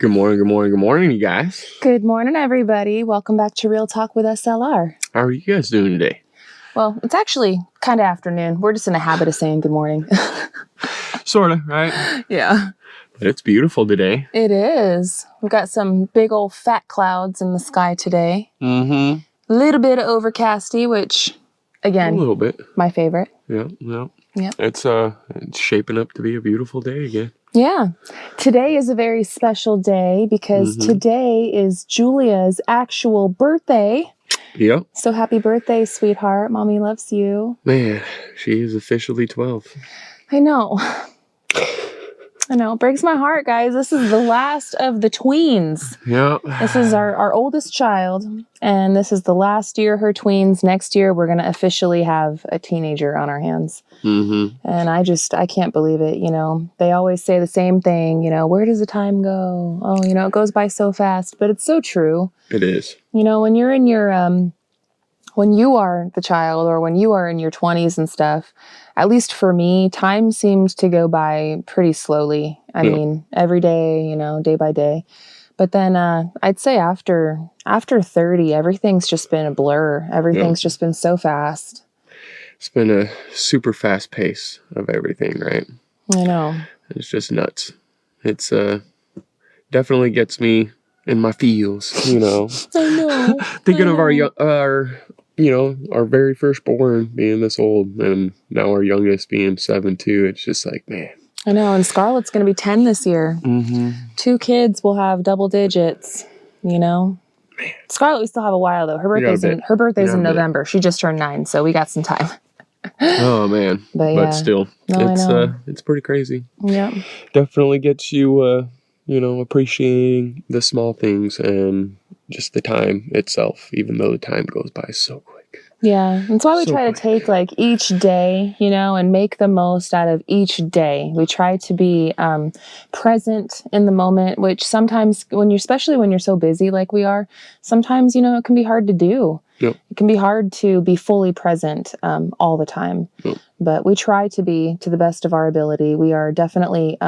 Good morning, good morning, good morning, you guys. Good morning, everybody. Welcome back to Real Talk with SLR. How are you guys doing today? Well, it's actually kind of afternoon. We're just in a habit of saying good morning. Sort of, right? Yeah. But it's beautiful today. It is. We've got some big old fat clouds in the sky today. Mm-hmm. A little bit of overcasty, which, again, A little bit. My favorite. Yeah. Yep. It's shaping up to be a beautiful day again. Yeah. Today is a very special day because today is Julia's actual birthday. Yep. So happy birthday, sweetheart. Mommy loves you. Man, she is officially 12. I know. It breaks my heart, guys. This is the last of the tweens. Yeah. This is our oldest child, and this is the last year of her tweens. Next year, we're going to officially have a teenager on our hands. Mm-hmm. And I can't believe it. They always say the same thing, where does the time go? Oh, it goes by so fast, but it's so true. It is. When you're in your, when you are the child or when you are in your 20s and stuff, at least for me, time seems to go by pretty slowly. I mean, every day, day by day. But then I'd say after 30, everything's just been a blur. Everything's just been so fast. It's been a super fast pace of everything, right? I know. It's just nuts. It's definitely gets me in my feels, I know. Thinking of our very firstborn being this old, and now our youngest being 7 too. It's just like, man. I know, and Scarlett's going to be 10 this year. Mm-hmm. 2 kids will have double digits, Man. Scarlett, we still have a while though. Her birthday's in November. She just turned 9, so we got some time. Oh man, but still, it's pretty crazy. Yeah, definitely gets you, appreciating the small things and just the time itself, even though the time goes by so quick. Yeah, that's why we try to take each day, and make the most out of each day. We try to be present in the moment, which sometimes especially when you're so busy like we are, sometimes, it can be hard to do. Yep. It can be hard to be fully present all the time, but we try to be to the best of our ability. We are definitely,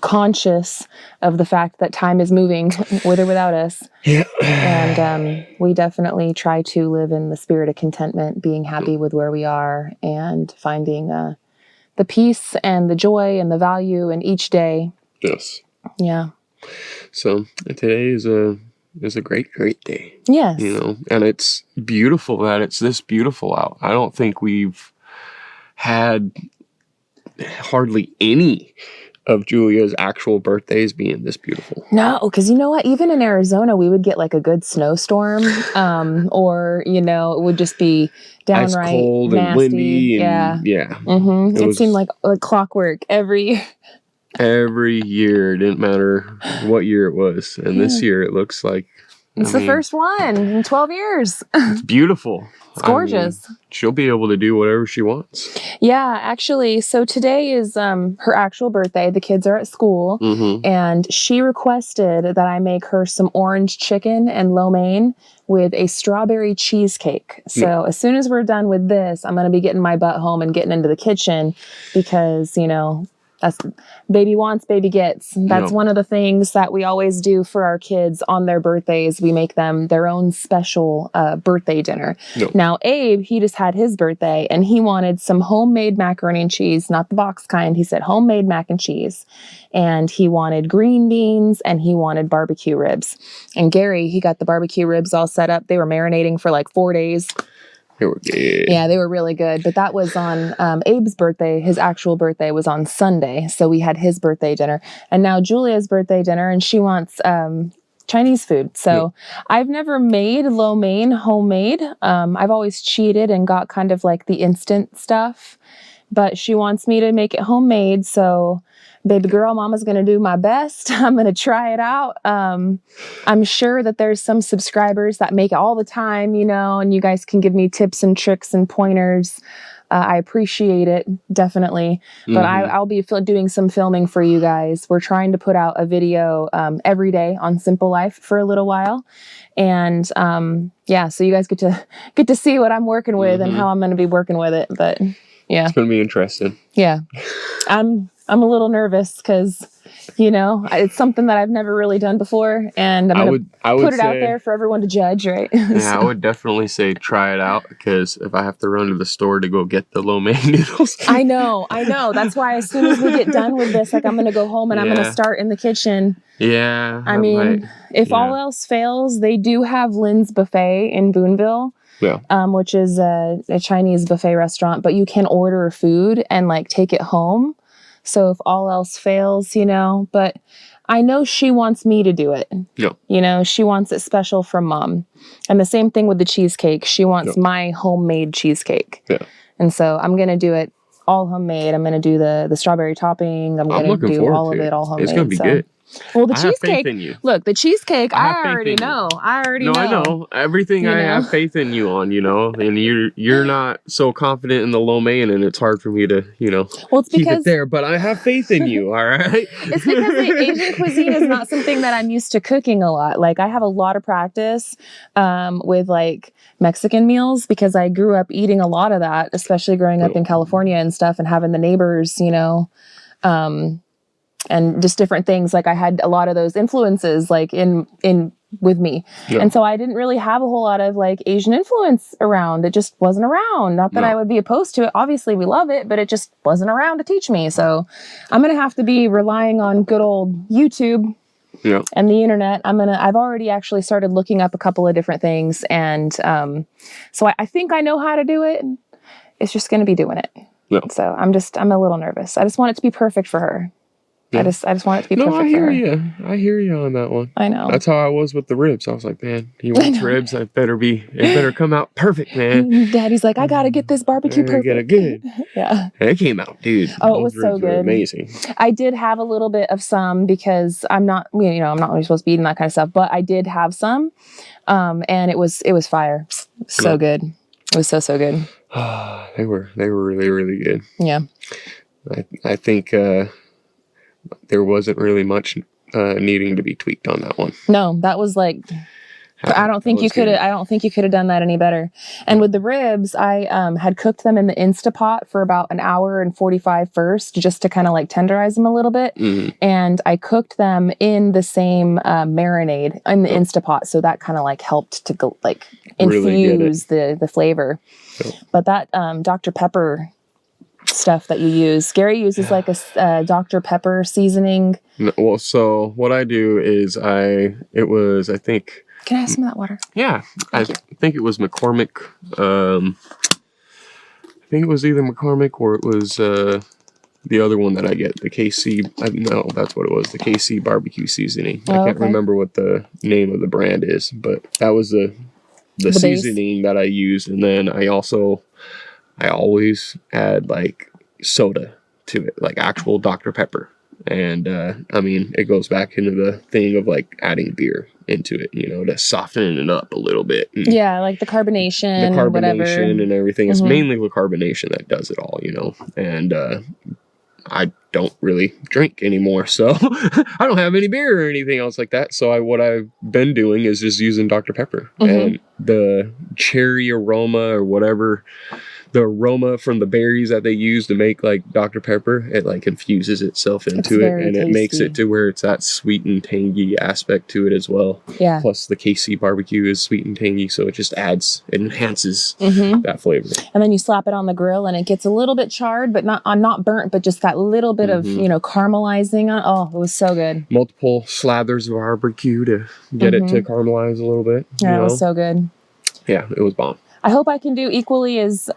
conscious of the fact that time is moving with or without us. Yeah. And we definitely try to live in the spirit of contentment, being happy with where we are and finding the peace and the joy and the value in each day. Yes. Yeah. So today is a great day. Yes. And it's beautiful that it's this beautiful out. I don't think we've had hardly any of Julia's actual birthdays being this beautiful. No, because you know what? Even in Arizona, we would get a good snowstorm, or it would just be downright ice cold nasty. And windy. And, yeah. Mm-hmm. It seemed like clockwork every year. It didn't matter what year it was, and this year it looks like it's the first one in 12 years. It's beautiful. It's gorgeous. She'll be able to do whatever she wants. Yeah, actually. So today is her actual birthday. The kids are at school, and she requested that I make her some orange chicken and lo mein with a strawberry cheesecake. So as soon as we're done with this, I'm going to be getting my butt home and getting into the kitchen because, that's baby wants, baby gets. That's one of the things that we always do for our kids on their birthdays. We make them their own special birthday dinner. Now, Abe, he just had his birthday and he wanted some homemade macaroni and cheese, not the box kind. He said homemade mac and cheese. And he wanted green beans and he wanted barbecue ribs. And Gary, he got the barbecue ribs all set up. They were marinating for 4 days. They were good. Yeah, they were really good. But that was on Abe's birthday. His actual birthday was on Sunday. So we had his birthday dinner. And now Julia's birthday dinner, and she wants Chinese food. So I've never made lo mein homemade. I've always cheated and got kind of the instant stuff. But she wants me to make it homemade. So baby girl, mama's going to do my best. I'm going to try it out. I'm sure that there's some subscribers that make it all the time, and you guys can give me tips and tricks and pointers. I appreciate it, definitely. But I'll be doing some filming for you guys. We're trying to put out a video every day on Simple Life for a little while. And so you guys get to see what I'm working with and how I'm going to be working with it. But yeah. It's going to be interesting. Yeah. I'm I'm a little nervous because, it's something that I've never really done before, and I'm going to put it out there for everyone to judge, right? Yeah, I would definitely say try it out, because if I have to run to the store to go get the lo mein noodles. I know. That's why as soon as we get done with this, like, I'm going to go home and I'm going to start in the kitchen. Yeah. I mean, if all else fails, they do have Lynn's Buffet in Booneville. Yeah. Which is a Chinese buffet restaurant, but you can order food and like take it home. So if all else fails, but I know she wants me to do it. Yeah. She wants it special from Mom. And the same thing with the cheesecake. She wants my homemade cheesecake. Yeah. And so I'm going to do it all homemade. I'm going to do the strawberry topping. I'm going to do all of it all homemade. It's going to be good. Well, the cheesecake. Have faith in you. Look, the cheesecake. I already know. I know everything. I have faith in you on. And you're not so confident in the lo mein, and it's hard for me to well, it's keep because, it there. But I have faith in you. All right. It's because the Asian cuisine is not something that I'm used to cooking a lot. Like, I have a lot of practice with like Mexican meals, because I grew up eating a lot of that, especially growing up in California and stuff, and having the neighbors, and just different things. Like, I had a lot of those influences like in with me. Yeah. And so I didn't really have a whole lot of like Asian influence around. It just wasn't around. Not that I would be opposed to it. Obviously we love it, but it just wasn't around to teach me. So I'm going to have to be relying on good old YouTube and the internet. I've already actually started looking up a couple of different things. And so I think I know how to do it. It's just going to be doing it. Yeah. So I'm a little nervous. I just want it to be perfect for her. Yeah. I just want it to be perfect. No, I hear you on that one. I know. That's how I was with the ribs. I was like, man, he wants ribs. It better come out perfect, man. Daddy's like, I gotta get this barbecue perfect. Get it good. Yeah. And it came out, dude. Oh, it was so good. Amazing. I did have a little bit of some, because I'm not really supposed to be eating that kind of stuff, but I did have some, and it was fire. So good. It was so good. They were really, really good. Yeah. I think there wasn't really much needing to be tweaked on that one. No, that was like, I don't think you could have done that any better. And with the ribs, I had cooked them in the Instapot for about an hour and 45 first, just to kind of like tenderize them a little bit. Mm-hmm. And I cooked them in the same marinade in the Instapot, so that kind of like helped to go like infuse really the flavor. Yep. But that Dr. Pepper stuff that you use, Gary uses like a Dr. Pepper seasoning. Well, so what I do is I think. Can I have some of that water? Yeah, I think it was McCormick. I think it was either McCormick or it was the other one that I get, the KC. No, that's what it was, the KC barbecue seasoning. I can't remember what the name of the brand is, but that was the seasoning that I used, and then I always add like soda to it, like actual Dr. Pepper. And it goes back into the thing of like adding beer into it, to soften it up a little bit. Yeah, like the carbonation and everything. It's mainly the carbonation that does it all, And I don't really drink anymore, so I don't have any beer or anything else like that. So what I've been doing is just using Dr. Pepper and the cherry aroma or whatever. The aroma from the berries that they use to make like Dr. Pepper, it like infuses itself into it, and it makes it to where it's that sweet and tangy aspect to it as well. Yeah. Plus the KC barbecue is sweet and tangy, so it enhances that flavor. And then you slap it on the grill, and it gets a little bit charred, but not burnt, but just that little bit of caramelizing. Oh, it was so good. Multiple slathers of barbecue to get it to caramelize a little bit. Yeah, it was so good. Yeah, it was bomb. I hope I can do equally as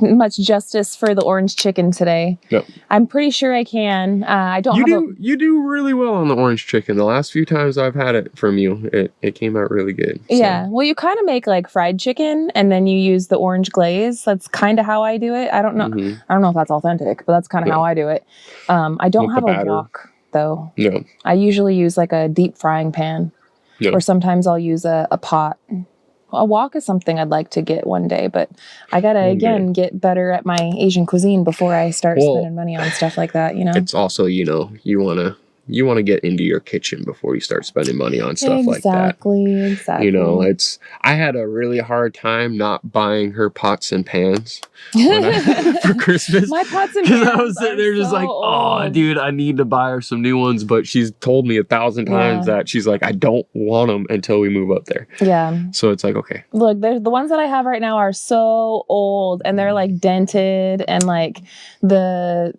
much justice for the orange chicken today. Yep. I'm pretty sure I can. You do really well on the orange chicken. The last few times I've had it from you, it came out really good. So. Yeah. Well, you kind of make like fried chicken, and then you use the orange glaze. That's kind of how I do it. I don't know. I don't know if that's authentic, but that's kind of how I do it. I don't have a wok though. No. I usually use like a deep frying pan, or sometimes I'll use a pot. A wok is something I'd like to get one day, but I gotta get better at my Asian cuisine before I start spending money on stuff like that. It's also you want to you want to get into your kitchen before you start spending money on stuff like that. Exactly. You know, I had a really hard time not buying her pots and pans for Christmas. My pots and pans. I was sitting there just like, oh, dude, I need to buy her some new ones. But she's told me 1,000 times that she's like, I don't want them until we move up there. Yeah. So it's like, okay. Look, the ones that I have right now are so old and they're like dented and like the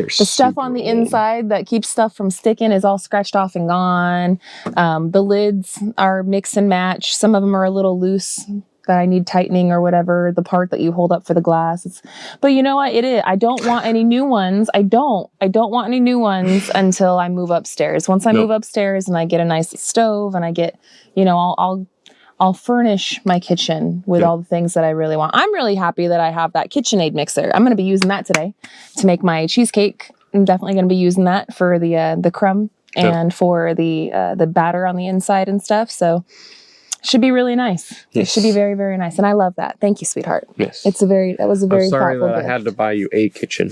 stuff on the inside that keeps stuff from sticking is all scratched off and gone. The lids are mix and match. Some of them are a little loose that I need tightening or whatever, the part that you hold up for the glass. But you know what? It is. I don't want any new ones. I don't want any new ones until I move upstairs. Once I move upstairs and I get a nice stove and I get, you know, I'll furnish my kitchen with all the things that I really want. I'm really happy that I have that KitchenAid mixer. I'm going to be using that today to make my cheesecake. I'm definitely going to be using that for the crumb and for the batter on the inside and stuff. So it should be really nice. Yes. It should be very, very nice. And I love that. Thank you, sweetheart. Yes. That was a very sorry thoughtful that gift. I had to buy you a kitchen.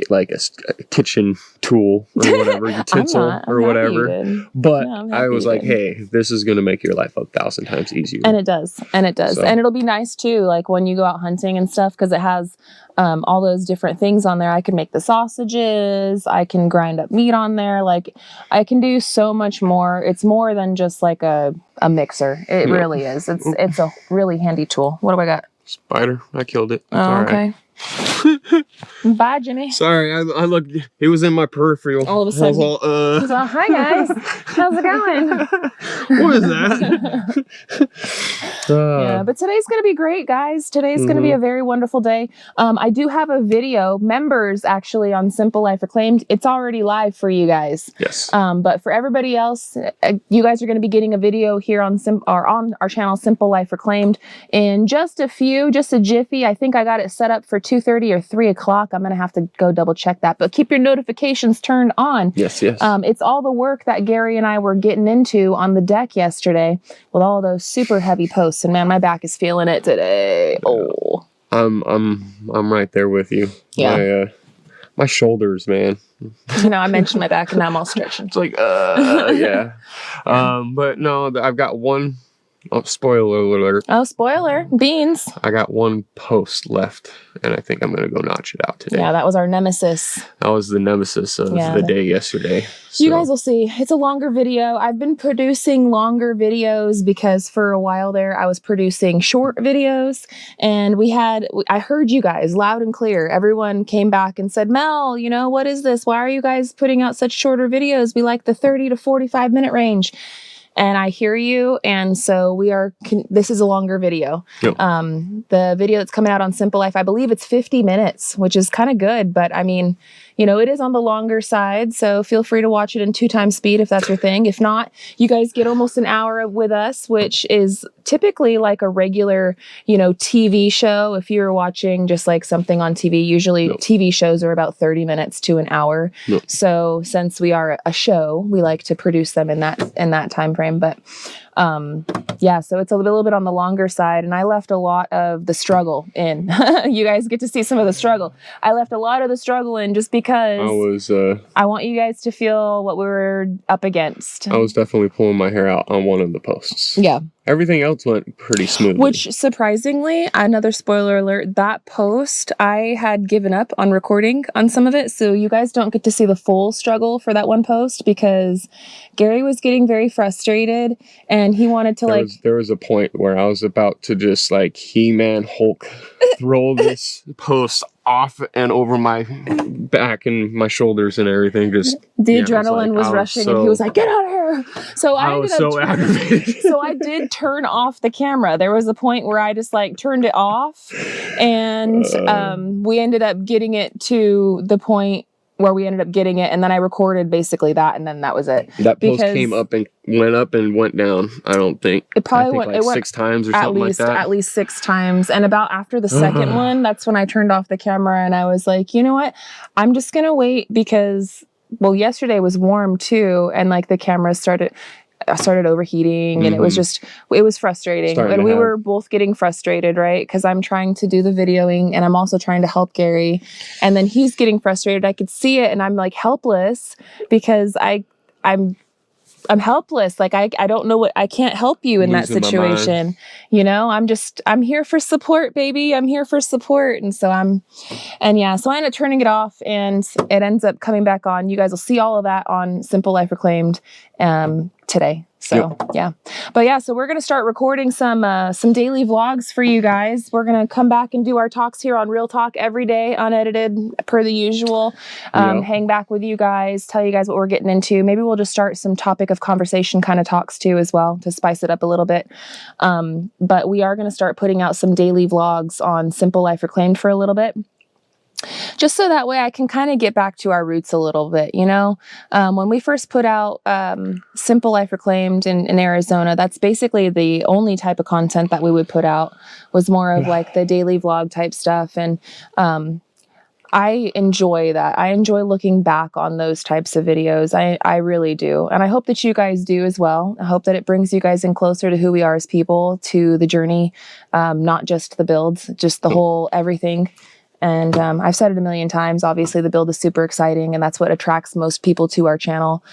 Like a kitchen tool or whatever, utensil or whatever. But I was like, hey, this is going to make your life 1,000 times easier. And it does. So. And it'll be nice too, like when you go out hunting and stuff, because it has all those different things on there. I can make the sausages. I can grind up meat on there. Like I can do so much more. It's more than just like a mixer. It really is. It's a really handy tool. What do I got? Spider. I killed it. It's all okay. Bye, Jimmy. Sorry, I looked. It was in my peripheral. All of a sudden, he's all, hi guys, how's it going? What is that? Yeah, but today's gonna be great, guys. Today's gonna be a very wonderful day. I do have a video, members actually on Simple Life Reclaimed. It's already live for you guys. Yes. But for everybody else, you guys are gonna be getting a video here on our channel, Simple Life Reclaimed, in just a jiffy. I think I got it set up for 2:30 or 3 o'clock. I'm going to have to go double check that, but keep your notifications turned on. Yes. It's all the work that Gary and I were getting into on the deck yesterday with all those super heavy posts. And man, my back is feeling it today. Oh, I'm right there with you. Yeah. My shoulders, man. You know, I mentioned my back and now I'm all stretching. It's like, yeah. But no, I've got one. Oh, spoiler alert. Oh, spoiler. Beans. I got one post left, and I think I'm going to go notch it out today. Yeah, that was our nemesis. That was the nemesis of the day yesterday. So. You guys will see. It's a longer video. I've been producing longer videos because for a while there, I was producing short videos. And I heard you guys loud and clear. Everyone came back and said, Mel, you know, what is this? Why are you guys putting out such shorter videos? We like the 30 to 45 minute range. And I hear you, and so this is a longer video. Yep. The video that's coming out on Simple Life, I believe it's 50 minutes, which is kind of good, but I mean, you know, it is on the longer side, so feel free to watch it in 2x speed if that's your thing. If not, you guys get almost an hour with us, which is typically like a regular, you know, TV show. If you're watching just like something on TV, usually TV shows are about 30 minutes to an hour. So since we are a show, we like to produce them in that time frame. But yeah, so it's a little bit on the longer side, and I left a lot of the struggle in. You guys get to see some of the struggle. I left a lot of the struggle in just because I want you guys to feel what we were up against. I was definitely pulling my hair out on one of the posts. Yeah. Everything else went pretty smoothly. Which, surprisingly, another spoiler alert, that post, I had given up on recording on some of it, so you guys don't get to see the full struggle for that one post because Gary was getting very frustrated, and he wanted to There was a point where I was about to just, like, He-Man Hulk throw this post off and over my back and my shoulders and everything. Just the adrenaline was rushing, and he was like, "Get out of here!" So I was so aggravated. So I did turn off the camera. There was a point where I just like turned it off, and we ended up getting it to the point where we ended up getting it, and then I recorded basically that, and then that was it. That post came up and went down. I don't think it probably went 6 times or something like that. At least 6 times. And about after the second one, that's when I turned off the camera, and I was like, you know what? I'm just gonna wait because yesterday was warm too, and like the camera started. I started overheating, and it was frustrating. And we were both getting frustrated, right? Because I'm trying to do the videoing, and I'm also trying to help Gary. And then he's getting frustrated. I could see it, and I'm like helpless because I'm helpless. Like I don't know I can't help you in that situation. You know, I'm here for support, baby. I'm here for support. And so so I ended up turning it off, and it ends up coming back on. You guys will see all of that on Simple Life Reclaimed today. So so we're going to start recording some daily vlogs for you guys. We're going to come back and do our talks here on Real Talk every day, unedited per the usual. Hang back with you guys, tell you guys what we're getting into. Maybe we'll just start some topic of conversation kind of talks too as well to spice it up a little bit. But we are going to start putting out some daily vlogs on Simple Life Reclaimed for a little bit. Just so that way I can kind of get back to our roots a little bit, you know? When we first put out Simple Life Reclaimed in Arizona, that's basically the only type of content that we would put out, was more of like the daily vlog type stuff. And I enjoy that. I enjoy looking back on those types of videos. I really do. And I hope that you guys do as well. I hope that it brings you guys in closer to who we are as people, to the journey, not just the builds, just the whole everything. And I've said it a million times, obviously the build is super exciting, and that's what attracts most people to our channel,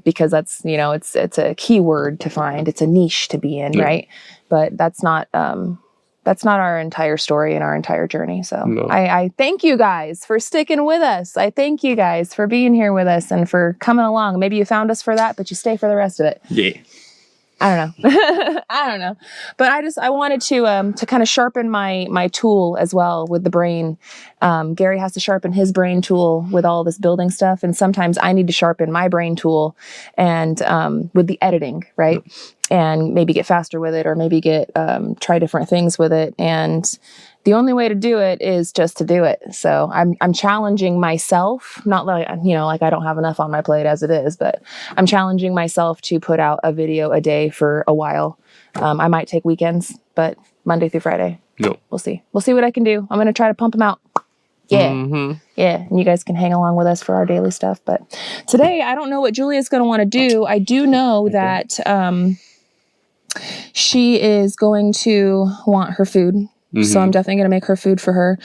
because that's, you know, it's a keyword to find. It's a niche to be in, right? But that's not our entire story and our entire journey. So I thank you guys for sticking with us. I thank you guys for being here with us and for coming along. Maybe you found us for that, but you stay for the rest of it. Yeah. I don't know. I don't know. But I wanted to kind of sharpen my tool as well with the brain. Gary has to sharpen his brain tool with all this building stuff. And sometimes I need to sharpen my brain tool and with the editing, right? And maybe get faster with it, or maybe try different things with it. And the only way to do it is just to do it. So I'm challenging myself, not like, you know, like I don't have enough on my plate as it is, but I'm challenging myself to put out a video a day for a while. I might take weekends, but Monday through Friday. We'll see. We'll see what I can do. I'm going to try to pump them out. Yeah. Yeah. And you guys can hang along with us for our daily stuff. But today, I don't know what Julia's going to want to do. I do know that she is going to want her food. So I'm definitely going to make her food for her.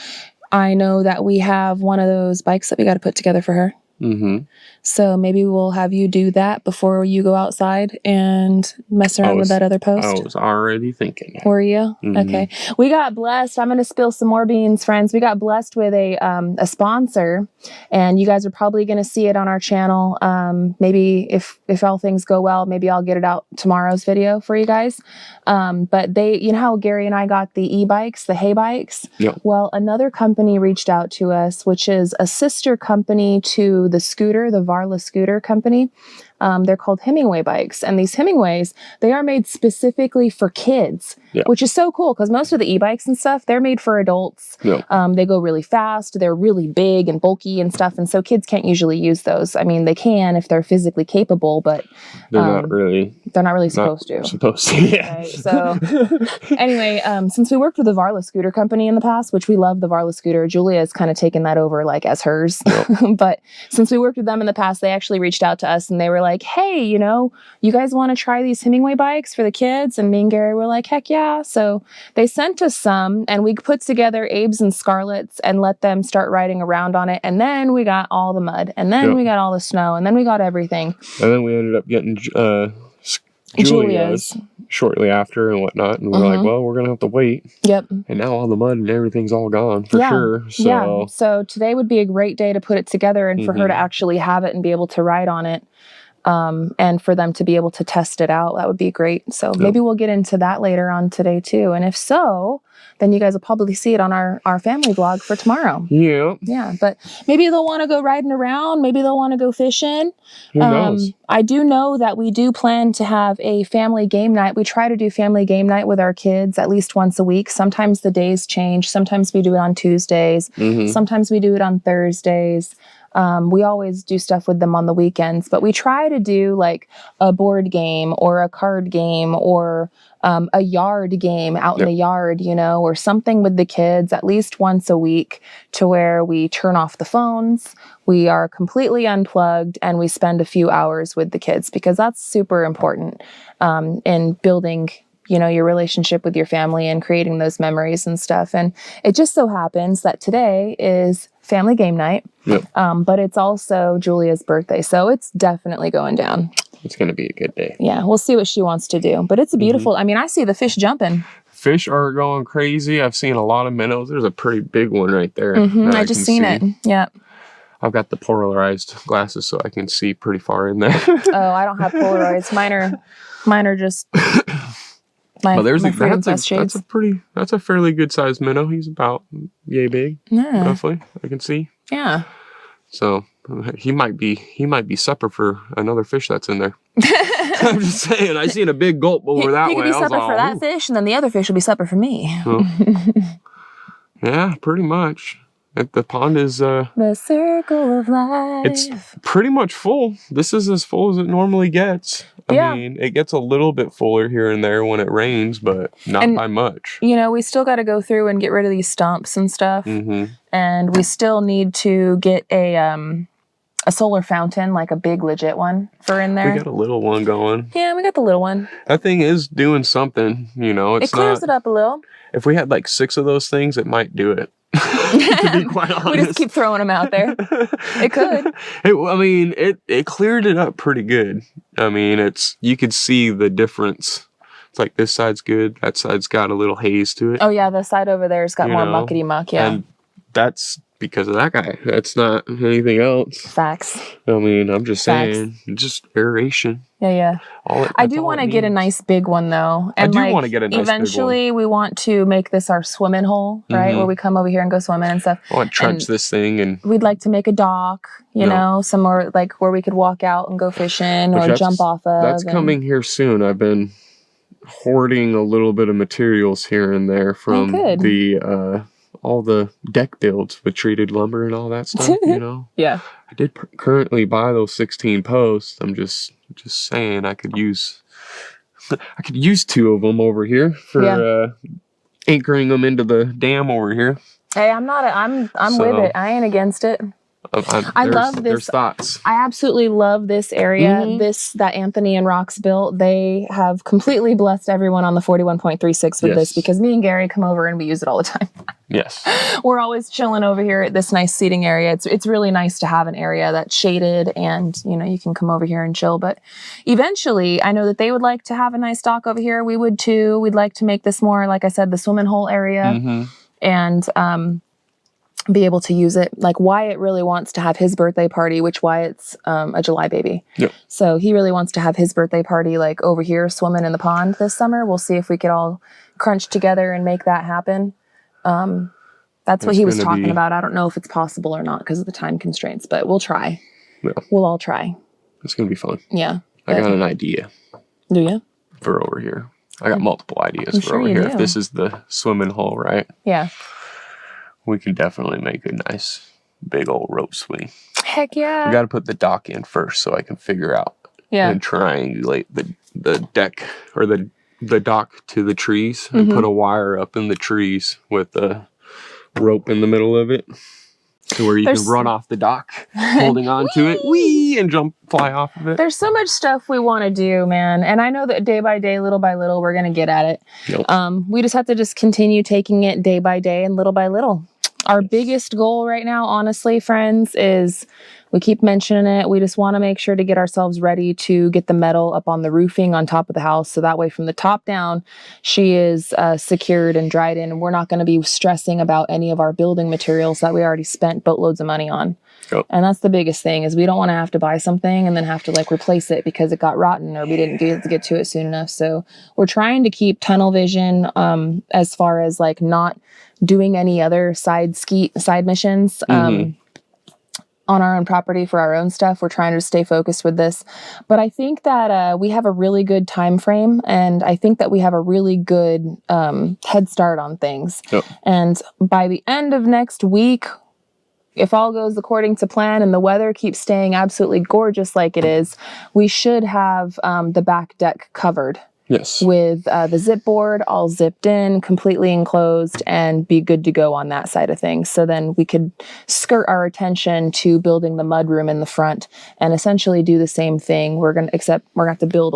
I know that we have one of those bikes that we got to put together for her. So maybe we'll have you do that before you go outside and mess around with that other post. I was already thinking that. Were you? Okay. We got blessed. I'm going to spill some more beans, friends. We got blessed with a sponsor, and you guys are probably going to see it on our channel. Maybe if all things go well, maybe I'll get it out tomorrow's video for you guys. But you know how Gary and I got the e-bikes, the hay bikes? Yep. Well, another company reached out to us, which is a sister company to the scooter, the Varla scooter company. They're called Hemingway bikes. And these Hemingways, they are made specifically for kids, which is so cool because most of the e-bikes and stuff, they're made for adults. They go really fast. They're really big and bulky and stuff. And so kids can't usually use those. I mean, they can if they're physically capable, but they're not really supposed to. Yeah. Right? So anyway, since we worked with the Varla scooter company in the past, which we love the Varla scooter, Julia has kind of taken that over like as hers. But since we worked with them in the past, they actually reached out to us and they were like, hey, you know, you guys want to try these Hemingway bikes for the kids? And me and Gary were like, heck yeah. So they sent us some, and we put together Abe's and Scarlett's and let them start riding around on it. And then we got all the mud, and then we got all the snow, and then we got everything. And then we ended up getting Julia's shortly after and whatnot. And we were like, well, we're going to have to wait. And now all the mud and everything's all gone for sure. So. So today would be a great day to put it together and for her to actually have it and be able to ride on it. And for them to be able to test it out, that would be great. So maybe we'll get into that later on today too. And if so, then you guys will probably see it on our family vlog for tomorrow. Yeah, but maybe they'll want to go riding around. Maybe they'll want to go fishing. Who knows? I do know that we do plan to have a family game night. We try to do family game night with our kids at least once a week. Sometimes the days change. Sometimes we do it on Tuesdays. Sometimes we do it on Thursdays. We always do stuff with them on the weekends, but we try to do like a board game or a card game or a yard game out in the yard, you know, or something with the kids at least once a week to where we turn off the phones, we are completely unplugged, and we spend a few hours with the kids, because that's super important in building, you know, your relationship with your family and creating those memories and stuff. And it just so happens that today is family game night, but it's also Julia's birthday. So it's definitely going down. It's going to be a good day. Yeah, we'll see what she wants to do. But it's a beautiful, I mean, I see the fish jumping. Fish are going crazy. I've seen a lot of minnows. There's a pretty big one right there. I just seen it. Yeah. I've got the polarized glasses so I can see pretty far in there. Oh, I don't have polarized. Mine are just my, that's a fairly good sized minnow. He's about yay big, roughly. I can see. Yeah. So he might be supper for another fish that's in there. I'm just saying. I seen a big gulp over that way. He could be supper for that fish, and then the other fish will be supper for me. Well, yeah, pretty much. The pond is the circle of life. It's pretty much full. This is as full as it normally gets. I mean, it gets a little bit fuller here and there when it rains, but not by much. You know, we still got to go through and get rid of these stumps and stuff. And we still need to get a solar fountain, like a big legit one for in there. We got a little one going. Yeah, we got the little one. That thing is doing something, you know. It clears it up a little. If we had like 6 of those things, it might do it. To be quite honest. We just keep throwing them out there. It could. It cleared it up pretty good. I mean, you could see the difference. It's like this side's good, that side's got a little haze to it. Oh yeah, the side over there's got more muckety muck, yeah. And that's because of that guy. That's not anything else. Facts. I mean, I'm just saying, just aeration. Yeah. I do want to get a nice big one though. And I do want to get a nice eventually big one. We want to make this our swimming hole, right? Where we come over here and go swimming and stuff. I want to trench this thing, and we'd like to make a dock, you know, somewhere like where we could walk out and go fishing or jump off of. That's coming here soon. I've been hoarding a little bit of materials here and there from all the deck builds with treated lumber and all that stuff, you know? Yeah. I did currently buy those 16 posts. I'm just saying I could use 2 of them over here for anchoring them into the dam over here. Hey, I'm with it. I ain't against it. I love this. There's thoughts. I absolutely love this area. That Anthony and Rox built. They have completely blessed everyone on the 41.36 with this, because me and Gary come over and we use it all the time. Yes. We're always chilling over here at this nice seating area. It's really nice to have an area that's shaded and, you know, you can come over here and chill. But eventually, I know that they would like to have a nice dock over here. We would too. We'd like to make this more, like I said, the swimming hole area. And be able to use it. Like Wyatt really wants to have his birthday party, which Wyatt's a July baby. Yep. So he really wants to have his birthday party like over here swimming in the pond this summer. We'll see if we could all crunch together and make that happen. That's what he was talking about. I don't know if it's possible or not because of the time constraints, but we'll try. Yeah. We'll all try. It's going to be fun. Yeah. I got an idea. Do you? For over here. I got multiple ideas for over here. If this is the swimming hole, right? Yeah. We can definitely make a nice big old rope swing. Heck yeah. We got to put the dock in first so I can figure out and triangulate the deck or the dock to the trees and put a wire up in the trees with a rope in the middle of it to where you can run off the dock holding on to it and fly off of it. There's so much stuff we want to do, man. And I know that day by day, little by little, we're going to get at it. Yep. We just have to continue taking it day by day and little by little. Our biggest goal right now, honestly, friends, is we keep mentioning it. We just want to make sure to get ourselves ready to get the metal up on the roofing on top of the house. So that way from the top down, she is secured and dried in. And we're not going to be stressing about any of our building materials that we already spent boatloads of money on. Yep. And that's the biggest thing is we don't want to have to buy something and then have to like replace it because it got rotten or we didn't get to it soon enough. So we're trying to keep tunnel vision as far as like not doing any other side missions on our own property for our own stuff. We're trying to stay focused with this. But I think that we have a really good time frame and I think that we have a really good head start on things. Yep. And by the end of next week, if all goes according to plan and the weather keeps staying absolutely gorgeous like it is, we should have the back deck covered. Yes. With the zip board all zipped in, completely enclosed, and be good to go on that side of things. So then we could skirt our attention to building the mudroom in the front and essentially do the same thing. Except we're gonna have to build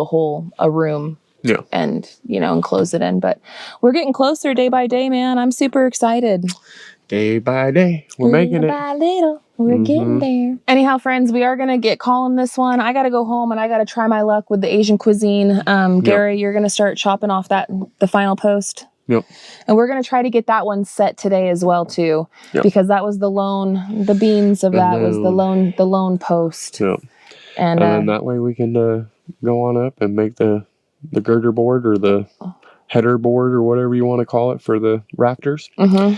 a room. Yeah. And, enclose it in. But we're getting closer day by day, man. I'm super excited. Day by day, we're making it. Little by little, we're getting there. Anyhow, friends, we are going to get calling this one. I got to go home and I got to try my luck with the Asian cuisine. Gary, you're going to start chopping off the final post. Yep. And we're going to try to get that one set today as well, too. Yep. Because that was the beans of that was the lone post. Yep. And then that way we can go on up and make the girder board or the header board or whatever you want to call it for the rafters. Mm-hmm.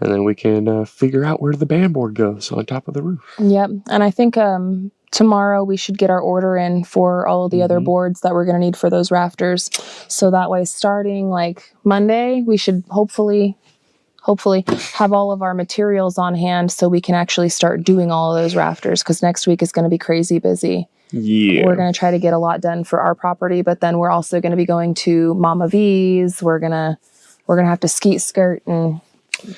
And then we can figure out where the band board goes on top of the roof. Yep. And I think tomorrow we should get our order in for all of the other boards that we're going to need for those rafters. So that way, starting like Monday, we should hopefully have all of our materials on hand so we can actually start doing all of those rafters, because next week is going to be crazy busy. Yeah. We're going to try to get a lot done for our property, but then we're also going to be going to Mama V's. We're going to have to skeet skirt and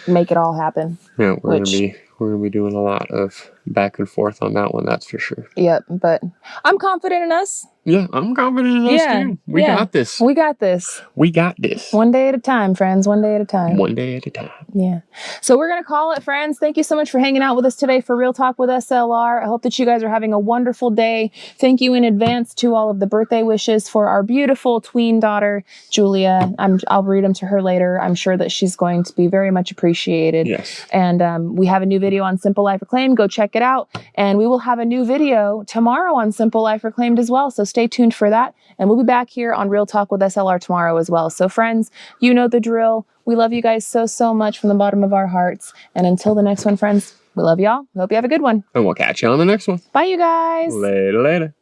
make it all happen. Yeah, we're gonna be doing a lot of back and forth on that one, that's for sure. Yep, but I'm confident in us. Yeah, I'm confident in us too. We got this. We got this. We got this. One day at a time, friends. One day at a time. One day at a time. Yeah. So we're going to call it, friends. Thank you so much for hanging out with us today for Real Talk with SLR. I hope that you guys are having a wonderful day. Thank you in advance to all of the birthday wishes for our beautiful tween daughter, Julia. I'll read them to her later. I'm sure that she's going to be very much appreciated. Yes. And we have a new video on Simple Life Reclaimed. Go check it out. And we will have a new video tomorrow on Simple Life Reclaimed as well. So stay tuned for that. And we'll be back here on Real Talk with SLR tomorrow as well. So friends, you know the drill. We love you guys so, so much from the bottom of our hearts. And until the next one, friends, we love y'all. We hope you have a good one. And we'll catch you on the next one. Bye, you guys. Later.